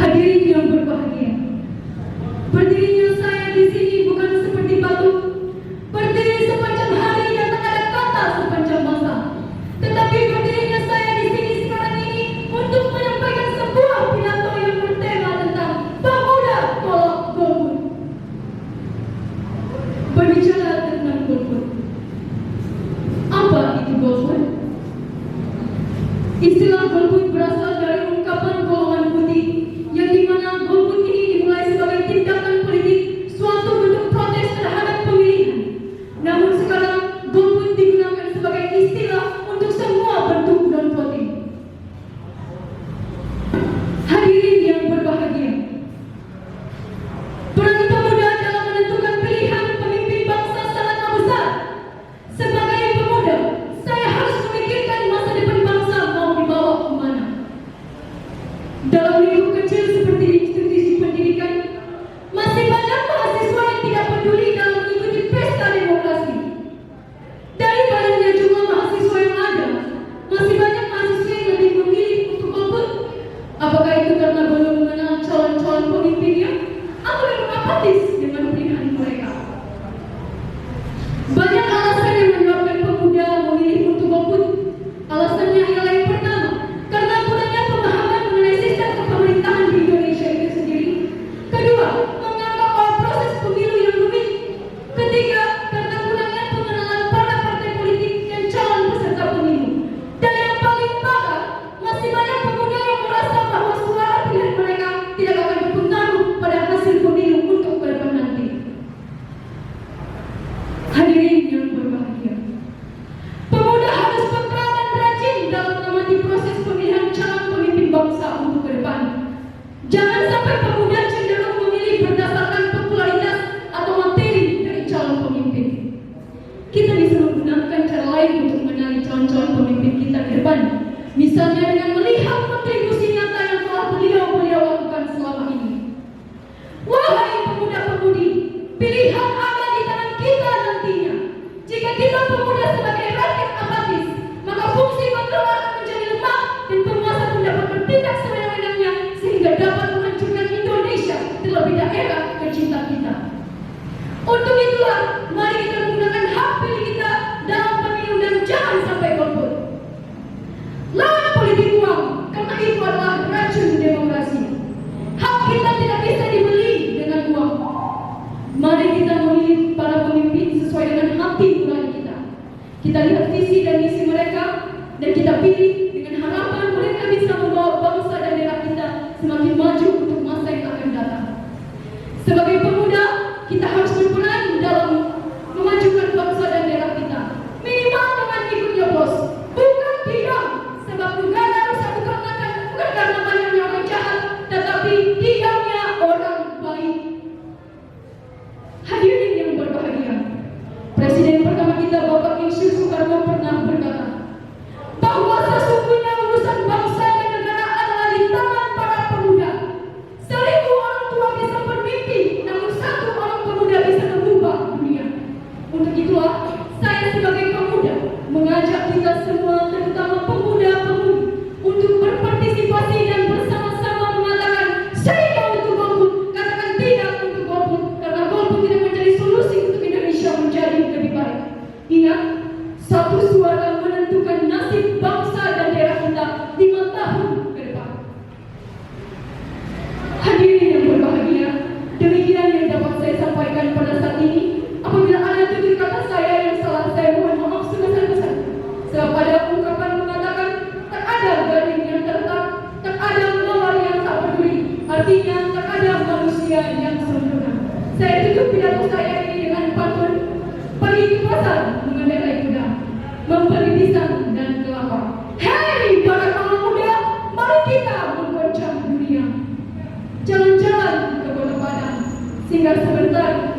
Hadirin yang berbahagia, berdirinya saya di sini bukan seperti batu, berdiri sepanjang hari dan tak ada kata sepanjang masa. Tetapi berdirinya saya di sini sekarang ini untuk menyampaikan sebuah pidato yang bertema tentang pemuda tolak golput. Berbicara tentang golput, apa itu golput? Istilah golput berasal dari ungkapan golongan putih, yang dimana golput ini dimulai sebagai tindakan politik, suatu bentuk protes terhadap pemilihan. Namun sekarang golput digunakan sebagai istilah untuk semua bentuk non-voting. Hadirin yang berbahagia, peran pemuda dalam menentukan pilihan pemimpin bangsa sangatlah besar. Sebagai pemuda, saya harus memikirkan masa depan bangsa mau dibawa kemana. Dalam lingkup kecil seperti institusi pendidikan, masih banyak mahasiswa yang tidak peduli dalam mengikuti pesta demokrasi. Dari banyaknya jumlah mahasiswa yang ada, masih banyak mahasiswa yang lebih memilih untuk golput. Apakah itu karena belum mengenal calon-calon pemimpinnya, atau yang apatis dengan pilihan mereka? Banyak alasan yang menyebabkan pemuda memilih untuk golput. Alasannya ialah yang pertama, karena kurangnya pemahaman mengenai sistem kepemerintahan di Indonesia itu sendiri. Kedua, menganggap bahwa proses pemilu yang rumit. Ketiga, karena kurangnya pengenalan para partai politik dan calon peserta pemilu. Dan yang paling parah, masih banyak pemuda yang merasa bahwa suara pilihan mereka tidak akan berpengaruh pada hasil pemilu untuk ke depan nanti. Hadirin yang berbahagia, pemuda harus peka dan rajin dalam mengamati proses pemilihan calon pemimpin bangsa untuk ke depan. Jangan sampai pemuda cenderung memilih berdasarkan popularitas atau materi dari calon pemimpin. Kita bisa menggunakan cara lain untuk mengenali calon-calon pemimpin kita ke depan. Misalnya dengan melihat kontribusi nyata yang telah beliau lakukan selama ini. Wahai pemuda-pemudi, pilihan ada di tangan kita nantinya. Jika kita pemuda sebagai rakyat apatis, maka fungsi kontrol akan menjadi lemah dan penguasa pun dapat bertindak sewenang-wenangnya sehingga dapat menghancurkan Indonesia terlebih daerah tercinta kita. Untuk itulah, mari kita menggunakan hak pilih kita dalam pemilu dan jangan sampai golput. Lawan politik uang, karena itu adalah racun demokrasi. Hak kita tidak bisa dibeli dengan uang. Mari kita memilih para pemimpin sesuai dengan hati nurani kita. Kita lihat visi dan misi mereka dan kita pilih dengan harapan mereka bisa membawa bangsa dan daerah kita semakin maju untuk masa yang akan datang. Sebagai pemuda, kita harus berperan dalam memajukan bangsa dan daerah kita. Minimal dengan ikut nyoblos, bukan diam. Sebab negara rusak bukan karena banyaknya orang jahat, tetapi diamnya orang baik. Hadirin yang berbahagia, Presiden pertama kita Bapak Insinyur Soekarno pernah berkata bahwa sesungguhnya urusan bangsa dan negara adalah di tangan para pemuda. 1000 orang tua bisa bermimpi, namun 1 orang pemuda bisa mengubah dunia. Untuk itulah saya sebagai pemuda mengajak kita semua, terutama pemuda-pemudi, untuk berpartisipasi dan bersama-sama mengatakan saya untuk golput. Katakan tidak untuk golput, karena golput tidak menjadi solusi untuk Indonesia menjadi lebih baik. Ingat, satu suara menentukan nasib bangsa dan daerah kita 5 tahun ke depan. Hadirin yang berbahagia, demikian yang dapat saya sampaikan pada saat ini. Apabila ada tutur kata saya yang salah, saya mohon maaf sebesar-besar. Sebab ada ungkapan mengatakan tak ada gading yang terletak, tak ada mawar yang tak peduli. Artinya tak ada manusia yang sempurna. Saya tutup pidato saya ini dengan pantun. Pergi ke pasar mengendarai kuda, membeli pisang dan kelapa. Hei para kaum muda, mari kita menggoncang dunia. Jalan-jalan ke Kota Padang, singgah sebentar